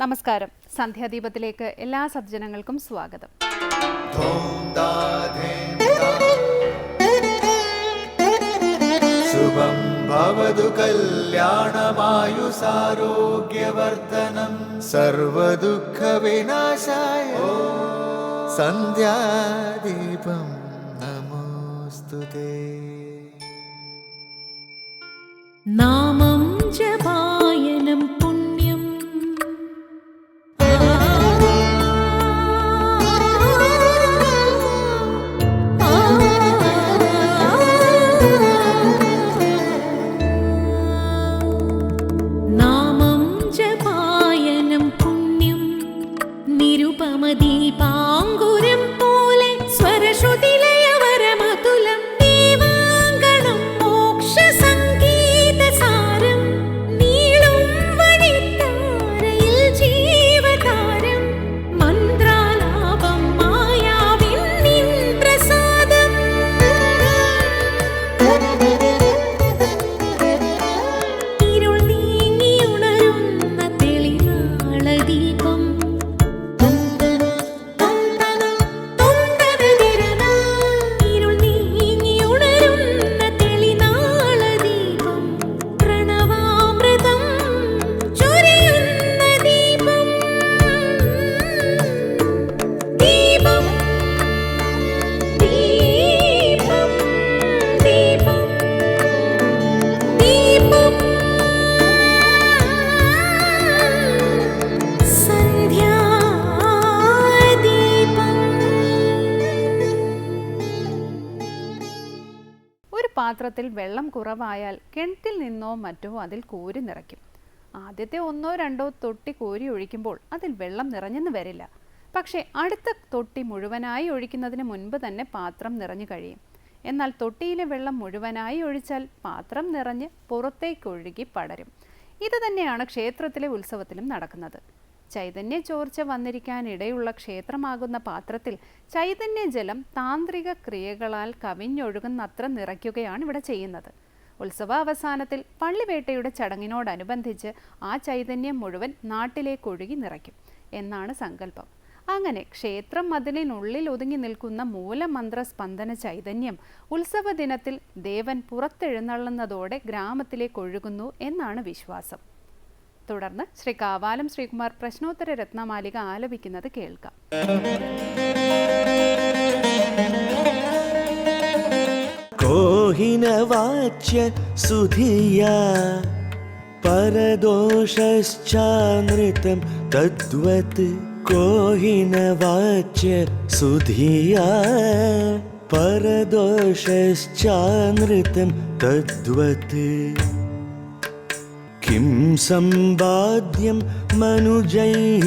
നമസ്കാരം. സന്ധ്യാദീപത്തിലേക്ക് എല്ലാ സജ്ജനങ്ങൾക്കും സ്വാഗതം. ശുഭം ഭവതു കല്യാണമായുസാരോഗ്യവർദ്ധനം സർവദുഃഖ വിനാശായ സന്ധ്യാദീപം നമോസ്തുതേ. നാമം ജപായനം പുണ്യം നാമം ജപായനം പുണ്യം നിരുപമദീപാങ്കുരം പോലെ സ്വരശ്രുതിലയവരമതുലം ദീവാങ്കണം മോക്ഷ സംഗീതസാരം നീളും വഴിത്താരയിൽ ജീവതാരം മന്ത്രാലാപം മായാവിൻ നിൻ പ്രസാദം ഇരുൾ നീങ്ങിയുണരുന്ന തെളിനാളദീപം ഇരുൾ നീങ്ങിയുണരുന്ന തെളിനാളദീപം പ്രണവാമൃതം ചൊരിയുന്ന ദീപം ദീപം ദീപം ദീപം ദീപം സന്ധ്യാദീപം. ഒരു പാത്രത്തിൽ വെള്ളം കുറവായാൽ കിണറ്റിൽ നിന്നോ മറ്റോ അതിൽ കോരി നിറയ്ക്കും. ആദ്യത്തെ 1-2 തൊട്ടി കോരി ഒഴിക്കുമ്പോൾ അതിൽ വെള്ളം നിറഞ്ഞെന്ന് വരില്ല. പക്ഷേ അടുത്ത തൊട്ടി മുഴുവനായി ഒഴിക്കുന്നതിന് മുൻപ് തന്നെ പാത്രം നിറഞ്ഞു കഴിയും. എന്നാൽ തൊട്ടിയിലെ വെള്ളം മുഴുവനായി ഒഴിച്ചാൽ പാത്രം നിറഞ്ഞ് പുറത്തേക്കൊഴുകി പടരും. ഇത് തന്നെയാണ് ക്ഷേത്രത്തിലെ ഉത്സവത്തിലും നടക്കുന്നത്. ചൈതന്യ ചോർച്ച വന്നിരിക്കാനിടയുള്ള ക്ഷേത്രമാകുന്ന പാത്രത്തിൽ ചൈതന്യജലം താന്ത്രിക ക്രിയകളാൽ കവിഞ്ഞൊഴുകുന്നത്ര നിറയ്ക്കുകയാണ് ഇവിടെ ചെയ്യുന്നത്. ഉത്സവാവസാനത്തിൽ പള്ളിവേട്ടയുടെ ചടങ്ങിനോടനുബന്ധിച്ച് ആ ചൈതന്യം മുഴുവൻ നാട്ടിലേക്കൊഴുകി നിറയ്ക്കും എന്നാണ് സങ്കല്പം. അങ്ങനെ ക്ഷേത്രം മതിലിനുള്ളിൽ ഒതുങ്ങി നിൽക്കുന്ന മൂലമന്ത്ര സ്പന്ദന ചൈതന്യം ഉത്സവ ദിനത്തിൽ ദേവൻ പുറത്തെഴുന്നള്ളുന്നതോടെ ഗ്രാമത്തിലേക്കൊഴുകുന്നു എന്നാണ് വിശ്വാസം. തുടർന്ന് ശ്രീ കാവാലം ശ്രീകുമാർ പ്രശ്നോത്തര രത്നമാലിക ആലപിക്കുന്നത് കേൾക്കാം. കോഹിനവാച്യ സുധിയാ പരദോഷശ്ചാനൃതം തദ്വത് കോഹിനവാച്യ സുധിയാ പരദോഷശ്ചാനൃതം തദ്വത് കിം സമ്പാദ്യം മനുജൈഃ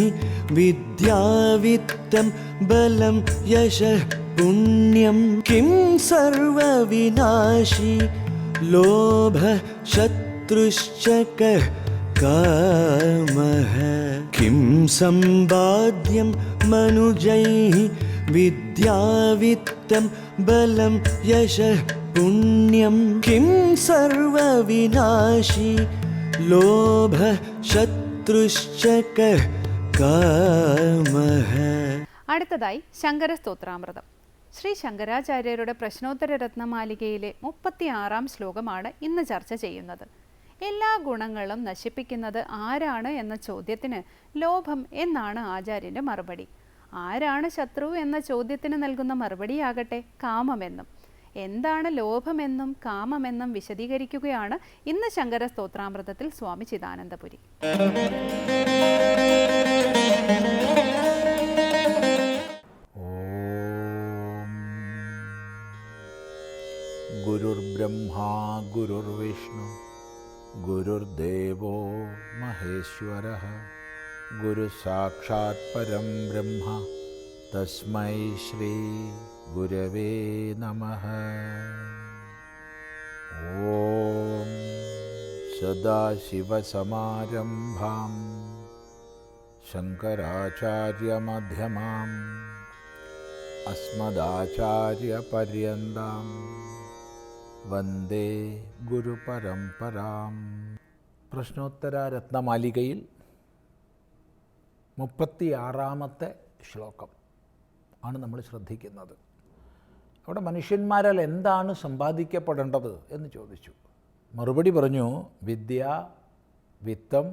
വിദ്യാവിത്തം ബലം യശഃ പുണ്യം കിം സർവവിനാശി ലോഭഃ ശത്രുശ്ച കഃ കാമഃ കിം സമ്പാദ്യം മനുജൈഃ വിദ്യാവിത്തം ബലം യശഃ പുണ്യം കിം സർവവിനാശി ലോഭ ശത്രുശ്ച കഃ കാമഃ. അടുത്തതായി ശങ്കര സ്തോത്രാമൃതം. ശ്രീ ശങ്കരാചാര്യരുടെ പ്രശ്നോത്തര രത്നമാലികയിലെ 36-ാം ശ്ലോകമാണ് ഇന്ന് ചർച്ച ചെയ്യുന്നത്. എല്ലാ ഗുണങ്ങളും നശിപ്പിക്കുന്നത് ആരാണ് എന്ന ചോദ്യത്തിന് ലോഭം എന്നാണ് ആചാര്യന്റെ മറുപടി. ആരാണ് ശത്രു എന്ന ചോദ്യത്തിന് നൽകുന്ന മറുപടിയാകട്ടെ കാമമെന്നും. എന്താണ് ലോഭമെന്നും കാമമെന്നും വിശദീകരിക്കുകയാണ് ഇന്ന് ശങ്കര സ്തോത്രാമൃതത്തിൽ സ്വാമി ചിദാനന്ദപുരി. ഓം ഗുരുർബ്രഹ്മാ ഗുരുർവിഷ്ണു ഗുരുർദേവോ മഹേശ്വരഃ ഗുരുസാക്ഷാത് പരം ബ്രഹ്മ തസ്മൈ ശ്രീ ഗുരവേ നമഃ. ഓം സദാശിവസമാരംഭാം ശങ്കരാചാര്യമധ്യമാം അസ്മദാചാര്യപര്യന്താം വന്ദേ ഗുരുപരമ്പരാം. പ്രശ്നോത്തര രത്നമാലികയിൽ 36-ാമത്തെ ശ്ലോകം ആണ് നമ്മൾ ശ്രദ്ധിക്കുന്നത്. അവിടെ മനുഷ്യന്മാരാൽ എന്താണ് സമ്പാദിക്കപ്പെടേണ്ടത് എന്ന് ചോദിച്ചു. മറുപടി പറഞ്ഞു, വിദ്യ, വിത്തം,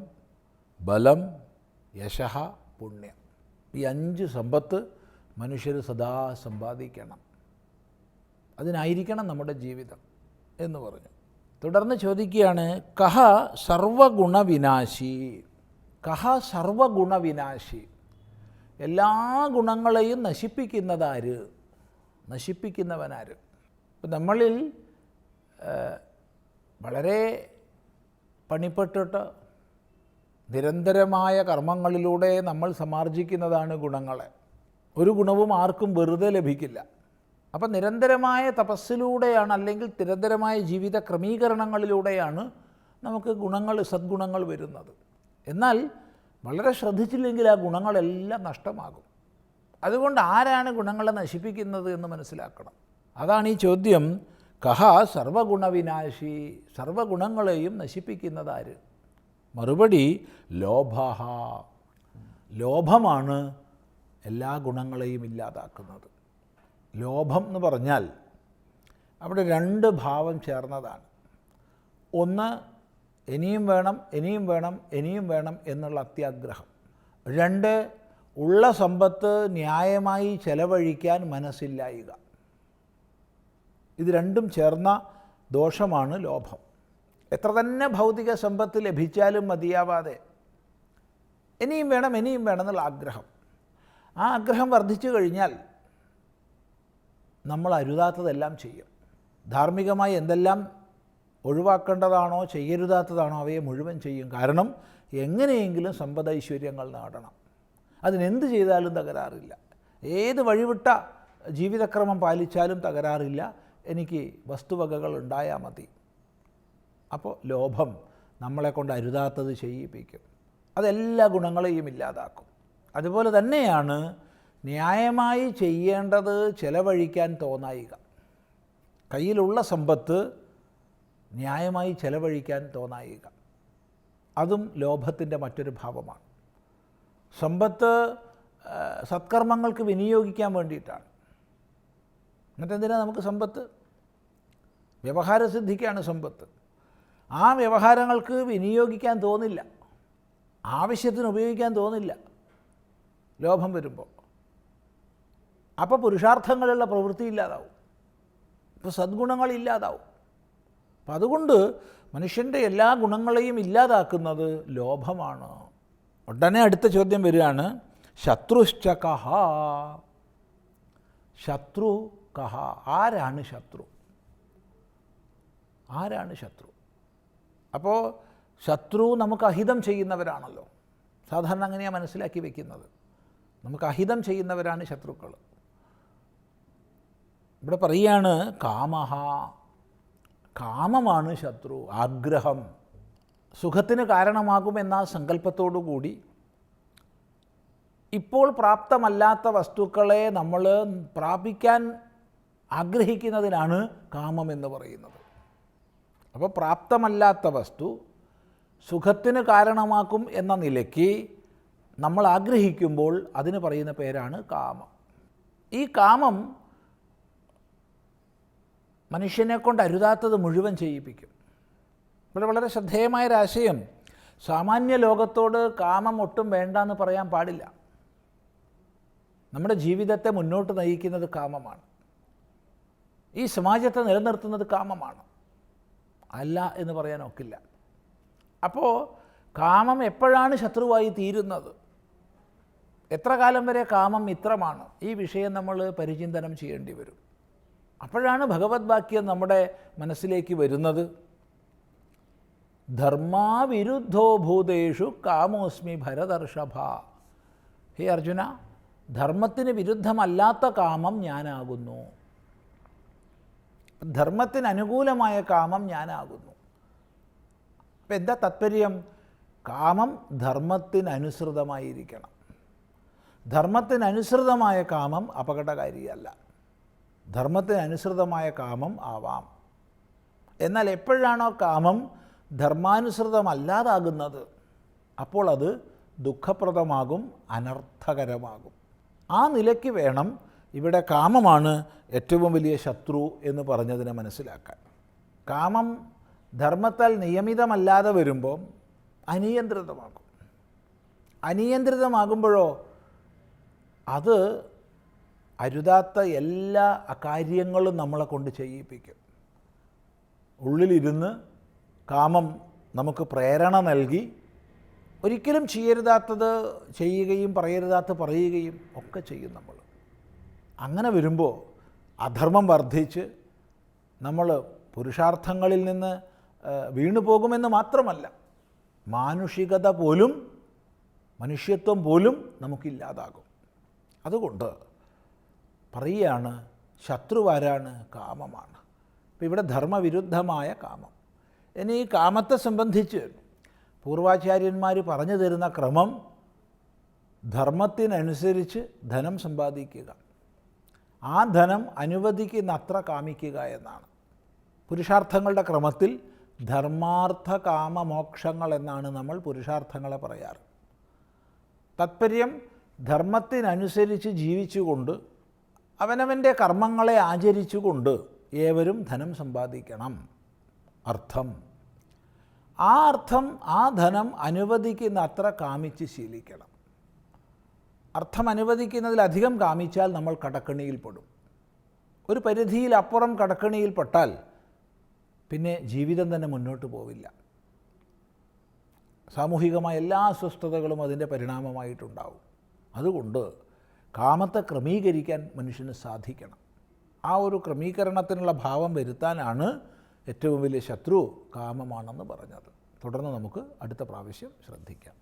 ബലം, യശഃ, പുണ്യം. ഈ 5 സമ്പത്ത് മനുഷ്യർ സദാ സമ്പാദിക്കണം. അതിനായിരിക്കണം നമ്മുടെ ജീവിതം എന്ന് പറഞ്ഞു. തുടർന്ന് ചോദിക്കുകയാണ്, കഹ സർവഗുണവിനാശി. കഹ സർവഗുണവിനാശി, എല്ലാ ഗുണങ്ങളെയും നശിപ്പിക്കുന്നതാര്, നശിപ്പിക്കുന്നവനാര്? ഇപ്പം നമ്മളിൽ വളരെ പണിപ്പെട്ടിട്ട് നിരന്തരമായ കർമ്മങ്ങളിലൂടെ നമ്മൾ സമാർജിക്കുന്നതാണ് ഗുണങ്ങളെ. ഒരു ഗുണവും ആർക്കും വെറുതെ ലഭിക്കില്ല. അപ്പം നിരന്തരമായ തപസ്സിലൂടെയാണ്, അല്ലെങ്കിൽ നിരന്തരമായ ജീവിത ക്രമീകരണങ്ങളിലൂടെയാണ് നമുക്ക് ഗുണങ്ങൾ, സദ്ഗുണങ്ങൾ വരുന്നത്. എന്നാൽ വളരെ ശ്രദ്ധിച്ചില്ലെങ്കിൽ ആ ഗുണങ്ങളെല്ലാം നഷ്ടമാകും. അതുകൊണ്ട് ആരാണ് ഗുണങ്ങളെ നശിപ്പിക്കുന്നത് എന്ന് മനസ്സിലാക്കണം. അതാണ് ഈ ചോദ്യം. കഹ സർവഗുണവിനാശി, സർവഗുണങ്ങളെയും നശിപ്പിക്കുന്നതാര്? മറുപടി, ലോഭഃ. ലോഭമാണ് എല്ലാ ഗുണങ്ങളെയും ഇല്ലാതാക്കുന്നത്. ലോഭം എന്ന് പറഞ്ഞാൽ അവിടെ 2 ഭാവം ചേർന്നതാണ്. ഒന്ന്, ഇനിയും വേണം, ഇനിയും വേണം, ഇനിയും വേണം എന്നുള്ള അത്യാഗ്രഹം. 2, ഉള്ള സമ്പത്ത് ന്യായമായി ചെലവഴിക്കാൻ മനസ്സില്ലായിക. ഇത് രണ്ടും ചേർന്ന ദോഷമാണ് ലോഭം. എത്ര തന്നെ ഭൗതിക സമ്പത്ത് ലഭിച്ചാലും മതിയാവാതെ ഇനിയും വേണം, ഇനിയും വേണം എന്നുള്ള ആഗ്രഹം. ആ ആഗ്രഹം വർദ്ധിച്ചു കഴിഞ്ഞാൽ നമ്മൾ അരുതാത്തതെല്ലാം ചെയ്യും. ധാർമ്മികമായി എന്തെല്ലാം ഒഴിവാക്കേണ്ടതാണോ ചെയ്യരുതാത്തതാണോ അവയെ മുഴുവൻ ചെയ്യും. കാരണം എങ്ങനെയെങ്കിലും സമ്പദൈശ്വര്യങ്ങൾ നേടണം. അതിനെന്ത് ചെയ്താലും തകരാറില്ല. ഏത് വഴിവിട്ട ജീവിതക്രമം പാലിച്ചാലും തകരാറില്ല. എനിക്ക് വസ്തുവകകൾ ഉണ്ടായാൽ മതി. അപ്പോൾ ലോഭം നമ്മളെ കൊണ്ട് അരുതാത്തത് ചെയ്യിപ്പിക്കും. അതെല്ലാ ഗുണങ്ങളെയും ഇല്ലാതാക്കും. അതുപോലെ തന്നെയാണ് ന്യായമായി ചെയ്യേണ്ടത് ചെലവഴിക്കാൻ തോന്നായിക. കയ്യിലുള്ള സമ്പത്ത് ന്യായമായി ചെലവഴിക്കാൻ തോന്നായിക. അതും ലോഭത്തിൻ്റെ മറ്റൊരു ഭാവമാണ്. സമ്പത്ത് സത്കർമ്മങ്ങൾക്ക് വിനിയോഗിക്കാൻ വേണ്ടിയിട്ടാണ്. എന്നിട്ടെന്തിനാണ് നമുക്ക് സമ്പത്ത്? വ്യവഹാരസിദ്ധിക്കാണ് സമ്പത്ത്. ആ വ്യവഹാരങ്ങൾക്ക് വിനിയോഗിക്കാൻ തോന്നില്ല, ആവശ്യത്തിന് ഉപയോഗിക്കാൻ തോന്നില്ല ലോഭം വരുമ്പോൾ. അപ്പോൾ പുരുഷാർത്ഥങ്ങളുള്ള പ്രവൃത്തി ഇല്ലാതാവും, ഇപ്പോൾ സദ്ഗുണങ്ങളില്ലാതാവും. അപ്പം അതുകൊണ്ട് മനുഷ്യൻ്റെ എല്ലാ ഗുണങ്ങളെയും ഇല്ലാതാക്കുന്നത് ലോഭമാണ്. ഉടനെ അടുത്ത ചോദ്യം വരികയാണ്, ശത്രുശ്ച കഹ. ശത്രു കഹ, ആരാണ് ശത്രു? ആരാണ് ശത്രു? അപ്പോൾ ശത്രു നമുക്ക് അഹിതം ചെയ്യുന്നവരാണല്ലോ. സാധാരണ അങ്ങനെയാണ് മനസ്സിലാക്കി വയ്ക്കുന്നത്. നമുക്ക് അഹിതം ചെയ്യുന്നവരാണ് ശത്രുക്കൾ. ഇവിടെ പറയുകയാണ് കാമഹ. കാമമാണ് ശത്രു. ആഗ്രഹം സുഖത്തിന് കാരണമാകുമെന്ന സങ്കല്പത്തോടു കൂടി ഇപ്പോൾ പ്രാപ്തമല്ലാത്ത വസ്തുക്കളെ നമ്മൾ പ്രാപിക്കാൻ ആഗ്രഹിക്കുന്നതിനാണ് കാമം എന്ന് പറയുന്നത്. അപ്പോൾ പ്രാപ്തമല്ലാത്ത വസ്തു സുഖത്തിന് കാരണമാക്കും എന്ന നിലയ്ക്ക് നമ്മൾ ആഗ്രഹിക്കുമ്പോൾ അതിന് പറയുന്ന പേരാണ് കാമം. ഈ കാമം മനുഷ്യനെ കൊണ്ട് അരുതാത്തത് മുഴുവൻ ചെയ്യിപ്പിക്കും. ഇവിടെ വളരെ ശ്രദ്ധേയമായൊരാശയം, സാമാന്യ ലോകത്തോട് കാമം ഒട്ടും വേണ്ടെന്ന് പറയാൻ പാടില്ല. നമ്മുടെ ജീവിതത്തെ മുന്നോട്ട് നയിക്കുന്നത് കാമമാണ്. ഈ സമാജത്തെ നിലനിർത്തുന്നത് കാമമാണ്. അല്ല എന്ന് പറയാൻ ഒക്കില്ല. അപ്പോൾ കാമം എപ്പോഴാണ് ശത്രുവായി തീരുന്നത്? എത്ര കാലം വരെ കാമം മിത്രമാണ്? ഈ വിഷയം നമ്മൾ പരിചിന്തനം ചെയ്യേണ്ടി വരും. അപ്പോഴാണ് ഭഗവത് വാക്യം നമ്മുടെ മനസ്സിലേക്ക് വരുന്നത്. ധർമാവിരുദ്ധോ ഭൂതേഷു കാമോസ്മി ഭരതർഷഭ. ഹേ അർജുന, ധർമ്മത്തിന് വിരുദ്ധമല്ലാത്ത കാമം ഞാനാകുന്നു. ധർമ്മത്തിന് അനുകൂലമായ കാമം ഞാനാകുന്നു. അപ്പം എന്താ താത്പര്യം? കാമം ധർമ്മത്തിനനുസൃതമായിരിക്കണം. ധർമ്മത്തിനനുസൃതമായ കാമം അപകടകാരിയല്ല. ധർമ്മത്തിനനുസൃതമായ കാമം ആവാം. എന്നാൽ എപ്പോഴാണോ കാമം ധർമാനുസൃതമല്ലാതാകുന്നത് അപ്പോൾ അത് ദുഃഖപ്രദമാകും, അനർത്ഥകരമാകും. ആ നിലയ്ക്ക് വേണം ഇവിടെ കാമമാണ് ഏറ്റവും വലിയ ശത്രു എന്ന് പറഞ്ഞതിനെ മനസ്സിലാക്കാൻ. കാമം ധർമ്മത്താൽ നിയമിതമല്ലാതെ വരുമ്പോൾ അനിയന്ത്രിതമാകും. അനിയന്ത്രിതമാകുമ്പോഴോ അത് അരുതാത്ത എല്ലാ കാര്യങ്ങളും നമ്മളെ കൊണ്ട് ചെയ്യിപ്പിക്കും. ഉള്ളിലിരുന്ന് കാമം നമുക്ക് പ്രേരണ നൽകി ഒരിക്കലും ചെയ്യരുതാത്തത് ചെയ്യുകയും പറയരുതാത്തത് പറയുകയും ഒക്കെ ചെയ്യും നമ്മൾ. അങ്ങനെ വരുമ്പോൾ അധർമ്മം വർദ്ധിച്ച് നമ്മൾ പുരുഷാർത്ഥങ്ങളിൽ നിന്ന് വീണു പോകുമെന്ന് മാത്രമല്ല, മാനുഷികത പോലും മനുഷ്യത്വം പോലും നമുക്കില്ലാതാകും. അതുകൊണ്ട് പറയുകയാണ് ശത്രുവാരാണ്? കാമമാണ്. അപ്പോൾ ഇവിടെ ധർമ്മവിരുദ്ധമായ കാമം. ഇനി ഈ കാമത്തെ സംബന്ധിച്ച് പൂർവാചാര്യന്മാർ പറഞ്ഞു തരുന്ന ക്രമം ധർമ്മത്തിനനുസരിച്ച് ധനം സമ്പാദിക്കുക, ആ ധനം അനുവദിക്കുന്നത്ര കാമിക്കുക എന്നാണ്. പുരുഷാർത്ഥങ്ങളുടെ ക്രമത്തിൽ ധർമാർത്ഥ കാമ മോക്ഷങ്ങൾ എന്നാണ് നമ്മൾ പുരുഷാർത്ഥങ്ങളെ പറയാറ്. താത്പര്യം ധർമ്മത്തിനനുസരിച്ച് ജീവിച്ചുകൊണ്ട് അവനവൻ്റെ കർമ്മങ്ങളെ ആചരിച്ചുകൊണ്ട് ഏവരും ധനം സമ്പാദിക്കണം. അർത്ഥം, ആ അർത്ഥം ആ ധനം അനുവദിക്കുന്ന അത്ര കാമിച്ച് ശീലിക്കണം. അർത്ഥം അനുവദിക്കുന്നതിലധികം കാമിച്ചാൽ നമ്മൾ കടക്കണിയിൽപ്പെടും. ഒരു പരിധിയിലപ്പുറം കടക്കണിയിൽപ്പെട്ടാൽ പിന്നെ ജീവിതം തന്നെ മുന്നോട്ട് പോവില്ല. സാമൂഹികമായ എല്ലാ അസ്വസ്ഥതകളും അതിൻ്റെ പരിണാമമായിട്ടുണ്ടാവും. അതുകൊണ്ട് കാമത്തെ ക്രമീകരിക്കാൻ മനുഷ്യന് സാധിക്കണം. ആ ഒരു ക്രമീകരണത്തിനുള്ള ഭാവം വരുത്താനാണ് ഏറ്റവും വലിയ ശത്രു കാമമാണെന്ന് പറഞ്ഞത്. തുടർന്ന് നമുക്ക് അടുത്ത പ്രാവശ്യം ശ്രദ്ധിക്കാം.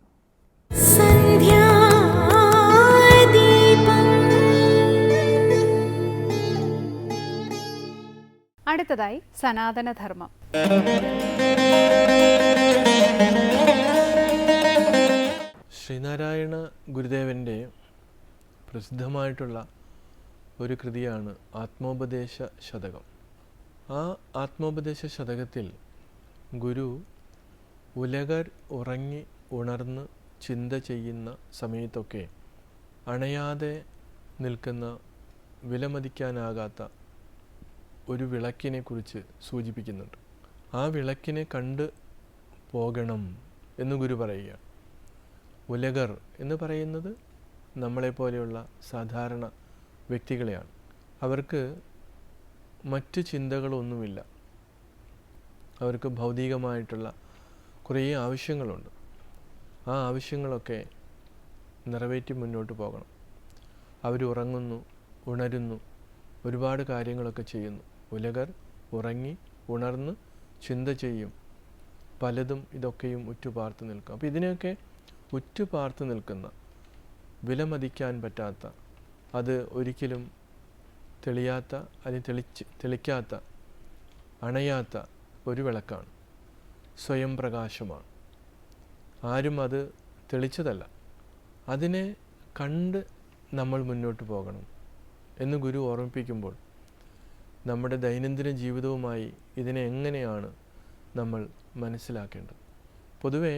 അടുത്തതായി സനാതനധർമ്മം. ശ്രീനാരായണ ഗുരുദേവൻ്റെ പ്രസിദ്ധമായിട്ടുള്ള ഒരു കൃതിയാണ് ആത്മോപദേശ ശതകം. ആ ആത്മോപദേശ ശതകത്തിൽ ഗുരു ഉലകർ ഉറങ്ങി ഉണർന്ന് ചിന്ത ചെയ്യുന്ന സമയത്തൊക്കെ അണയാതെ നിൽക്കുന്ന വിലമതിക്കാനാകാത്ത ഒരു വിളക്കിനെ കുറിച്ച് സൂചിപ്പിക്കുന്നുണ്ട്. ആ വിളക്കിനെ കണ്ട് പോകണം എന്ന് ഗുരു പറയുകയാണ്. ഉലകർ എന്ന് പറയുന്നത് നമ്മളെപ്പോലെയുള്ള സാധാരണ വ്യക്തികളെയാണ്. അവർക്ക് മറ്റ് ചിന്തകളൊന്നുമില്ല. അവർക്ക് ഭൗതികമായിട്ടുള്ള കുറേ ആവശ്യങ്ങളുണ്ട്. ആ ആവശ്യങ്ങളൊക്കെ നിറവേറ്റി മുന്നോട്ട് പോകണം. അവരുറങ്ങുന്നു, ഉണരുന്നു, ഒരുപാട് കാര്യങ്ങളൊക്കെ ചെയ്യുന്നു. ഉലകർ ഉറങ്ങി ഉണർന്ന് ചിന്ത ചെയ്യും, പലതും ഇതൊക്കെയും ഉറ്റുപാർത്ത് നിൽക്കും. അപ്പോൾ ഇതിനെയൊക്കെ ഉറ്റുപാർത്ത് നിൽക്കുന്ന, വിലമതിക്കാൻ പറ്റാത്ത, അത് ഒരിക്കലും തെളിയാത്ത, അതിന് തെളിക്കാത്ത, അണയാത്ത ഒരു വിളക്കാണ്. സ്വയം പ്രകാശമാണ്. ആരും അത് തെളിച്ചതല്ല. അതിനെ കണ്ട് നമ്മൾ മുന്നോട്ട് പോകണം എന്ന് ഗുരു ഓർമ്മിപ്പിക്കുമ്പോൾ നമ്മുടെ ദൈനംദിന ജീവിതവുമായി ഇതിനെ എങ്ങനെയാണ് നമ്മൾ മനസ്സിലാക്കേണ്ടത്? പൊതുവേ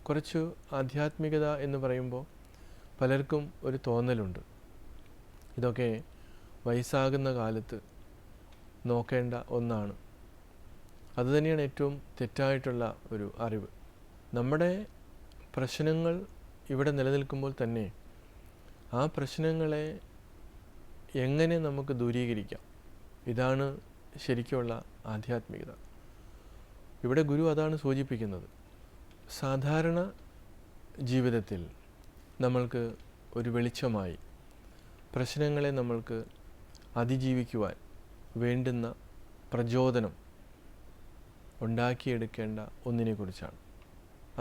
കുറച്ച് ആധ്യാത്മികത എന്ന് പറയുമ്പോൾ പലർക്കും ഒരു തോന്നലുണ്ട്, ഇതൊക്കെ വയസ്സാകുന്ന കാലത്ത് നോക്കേണ്ട ഒന്നാണ്. അതുതന്നെയാണ് ഏറ്റവും തെറ്റായിട്ടുള്ള ഒരു അറിവ്. നമ്മുടെ പ്രശ്നങ്ങൾ ഇവിടെ നിലനിൽക്കുമ്പോൾ തന്നെ ആ പ്രശ്നങ്ങളെ എങ്ങനെ നമുക്ക് ദൂരീകരിക്കാം, ഇതാണ് ശരിക്കുള്ള ആധ്യാത്മികത. ഇവിടെ ഗുരു അതാണ് സൂചിപ്പിക്കുന്നത്. സാധാരണ ജീവിതത്തിൽ നമ്മൾക്ക് ഒരു വെളിച്ചമായി പ്രശ്നങ്ങളെ നമ്മൾക്ക് അതിജീവിക്കുവാൻ വേണ്ടുന്ന പ്രചോദനം ഉണ്ടാക്കിയെടുക്കേണ്ട ഒന്നിനെക്കുറിച്ചാണ്.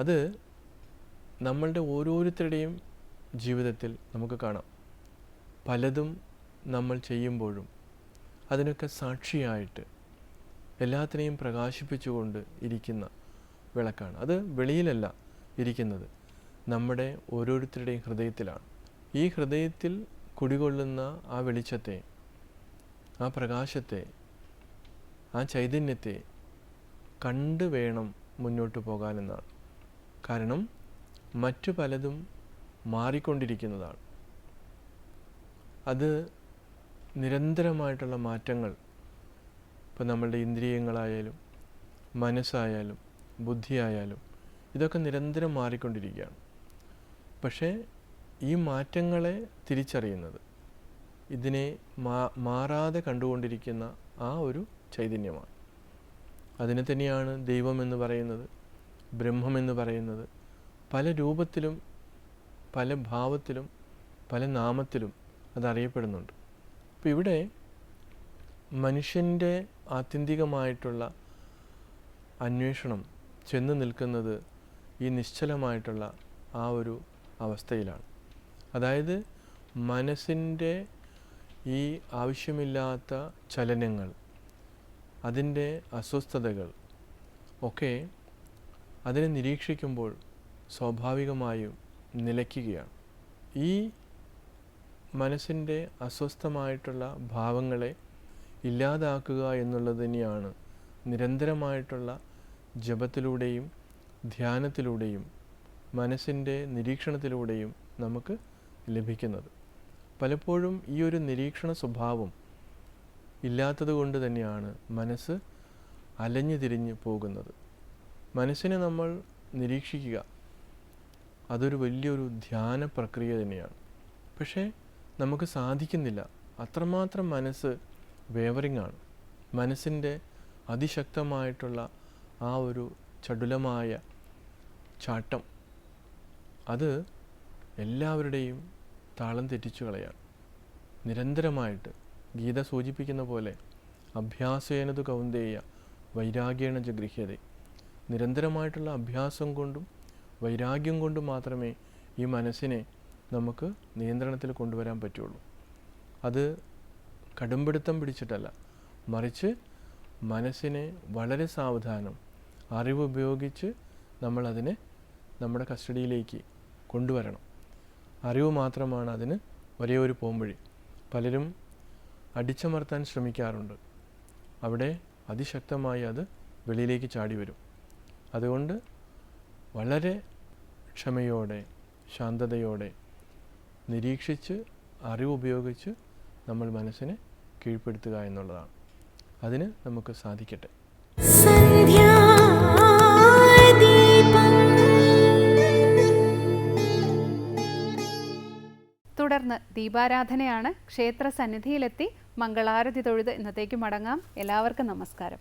അത് നമ്മളുടെ ഓരോരുത്തരുടെയും ജീവിതത്തിൽ നമുക്ക് കാണാം. പലതും നമ്മൾ ചെയ്യുമ്പോഴും അതിനൊക്കെ സാക്ഷിയായിട്ട് എല്ലാത്തിനെയും പ്രകാശിപ്പിച്ചുകൊണ്ട് ഇരിക്കുന്ന വിളക്കാണ്. അത് വെളിയിലല്ല ഇരിക്കുന്നത്, നമ്മുടെ ഓരോരുത്തരുടെയും ഹൃദയത്തിലാണ്. ഈ ഹൃദയത്തിൽ കുടികൊള്ളുന്ന ആ വെളിച്ചത്തെ, ആ പ്രകാശത്തെ, ആ ചൈതന്യത്തെ കണ്ടു വേണം മുന്നോട്ട് പോകാനെന്നാണ്. കാരണം മറ്റു പലതും മാറിക്കൊണ്ടിരിക്കുന്നതാണ്. അത് നിരന്തരമായിട്ടുള്ള മാറ്റങ്ങൾ, ഇപ്പോൾ നമ്മളുടെ ഇന്ദ്രിയങ്ങളായാലും മനസ്സായാലും ബുദ്ധിയായാലും ഇതൊക്കെ നിരന്തരം മാറിക്കൊണ്ടിരിക്കുകയാണ്. പക്ഷേ ഈ മാറ്റങ്ങളെ തിരിച്ചറിയുന്നത്, ഇതിനെ മാറാതെ കണ്ടുകൊണ്ടിരിക്കുന്ന ആ ഒരു ചൈതന്യമാണ്. അതിനെ തന്നെയാണ് ദൈവമെന്ന് പറയുന്നത്, ബ്രഹ്മമെന്ന് പറയുന്നത്. പല രൂപത്തിലും പല ഭാവത്തിലും പല നാമത്തിലും അതറിയപ്പെടുന്നുണ്ട്. അപ്പോൾ ഇവിടെ മനുഷ്യൻ്റെ ആത്യന്തികമായിട്ടുള്ള അന്വേഷണം ചെന്ന് നിൽക്കുന്നത് ഈ നിശ്ചലമായിട്ടുള്ള ആ ഒരു അവസ്ഥയിലാണ്. അതായത് മനസ്സിൻ്റെ ഈ ആവശ്യമില്ലാത്ത ചലനങ്ങൾ, അതിൻ്റെ അസ്വസ്ഥതകൾ ഒക്കെ അതിനെ നിരീക്ഷിക്കുമ്പോൾ സ്വാഭാവികമായും നിലയ്ക്കുകയാണ്. ഈ മനസ്സിൻ്റെ അസ്വസ്ഥമായിട്ടുള്ള ഭാവങ്ങളെ ഇല്ലാതാക്കുക എന്നുള്ളത് തന്നെയാണ് നിരന്തരമായിട്ടുള്ള ജപത്തിലൂടെയും ധ്യാനത്തിലൂടെയും മനസ്സിൻ്റെ നിരീക്ഷണത്തിലൂടെയും നമുക്ക് ലഭിക്കുന്നത്. പലപ്പോഴും ഈ ഒരു നിരീക്ഷണ സ്വഭാവം ഇല്ലാത്തത് കൊണ്ട് തന്നെയാണ് മനസ്സ് അലഞ്ഞു തിരിഞ്ഞ് പോകുന്നത്. മനസ്സിനെ നമ്മൾ നിരീക്ഷിക്കുക, അതൊരു വലിയൊരു ധ്യാന പ്രക്രിയ തന്നെയാണ്. പക്ഷേ നമുക്ക് സാധിക്കുന്നില്ല. അത്രമാത്രം മനസ്സ് വേവറിംഗ് ആണ്. മനസ്സിൻ്റെ അതിശക്തമായിട്ടുള്ള ആ ഒരു ചടുലമായ ചാട്ടം, അത് എല്ലാവരുടെയും താളം തെറ്റിച്ചു കളയാണ്. നിരന്തരമായിട്ട് ഗീത സൂചിപ്പിക്കുന്ന പോലെ അഭ്യാസേനതു കൗന്ദേയ വൈരാഗ്യേണ ച ഗൃഹ്യതേ. നിരന്തരമായിട്ടുള്ള അഭ്യാസം കൊണ്ടും വൈരാഗ്യം കൊണ്ടും മാത്രമേ ഈ മനസ്സിനെ നമുക്ക് നിയന്ത്രണത്തിൽ കൊണ്ടുവരാൻ പറ്റുള്ളൂ. അത് കടുംപിടുത്തം പിടിച്ചിട്ടല്ല, മറിച്ച് മനസ്സിനെ വളരെ സാവധാനം അറിവ് ഉപയോഗിച്ച് നമ്മളതിനെ നമ്മുടെ കസ്റ്റഡിയിലേക്ക് കൊണ്ടുവരണം. അറിവ് മാത്രമാണ് അതിന് ഒരേ ഒരു പോംവഴി. പലരും അടിച്ചമർത്താൻ ശ്രമിക്കാറുണ്ട്. അവിടെ അതിശക്തമായി അത് വെളിയിലേക്ക് ചാടി വരും. അതുകൊണ്ട് വളരെ ക്ഷമയോടെ ശാന്തതയോടെ നിരീക്ഷിച്ച് അറിവ് ഉപയോഗിച്ച് നമ്മൾ മനസ്സിനെ കീഴ്പ്പെടുത്തുക എന്നുള്ളതാണ്. അതിന് നമുക്ക് സാധിക്കട്ടെ. തുടർന്ന് ദീപാരാധനയാണ്. ക്ഷേത്ര സന്നിധിയിലെത്തി മംഗളാരതി തൊഴുത് ഇന്നത്തേക്ക് മടങ്ങാം. എല്ലാവർക്കും നമസ്കാരം.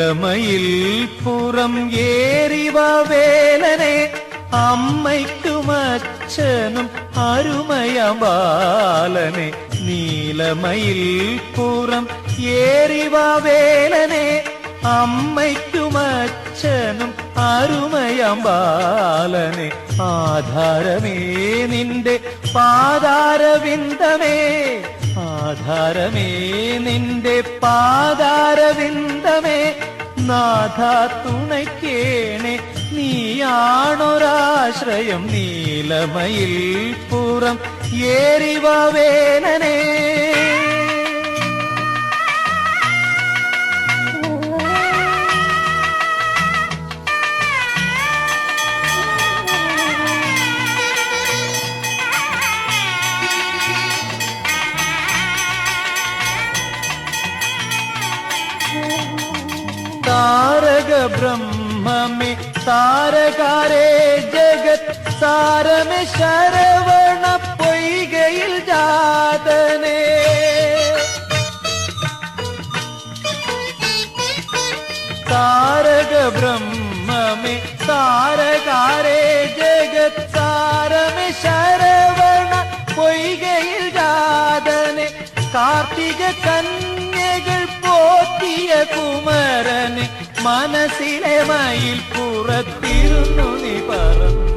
നീലമയിൽ പുറം ഏറിവ വേലനെ അമ്മയ്ക്കും അച്ഛനും അരുമയബാലനെ നീലമയിൽ പുറം ഏറിവ വേലനെ അമ്മയ്ക്കും അച്ഛനും അരുമയബാലനെ ആധാരമേ നിന്റെ പാതാരവിന്ദമേ ആധാരമേ നിന്റെ പാതാരവിന്ദമേ നാഥ തുണയ്ക്കേണേ നീയാണൊരാശ്രയം നീലമയിൽ പുറം ഏറിവ വേലനെ താരക ബ്രഹ്മമേ താരകാരേ ജഗത് സാരമേ ശരവണ പൊയ്കയിൽ ജാതനേ താരക ബ്രഹ്മമേ താരകാരേ ജഗത് സാരമേ ശരവണ പൊയ്കയിൽ ജാതനേ കാർത്തിക കന്യകൾ പോറ്റിയ കുമരനെ മനസ്സിലെ മയിൽ പുറത്തിരുന്നു നീ പറന്നു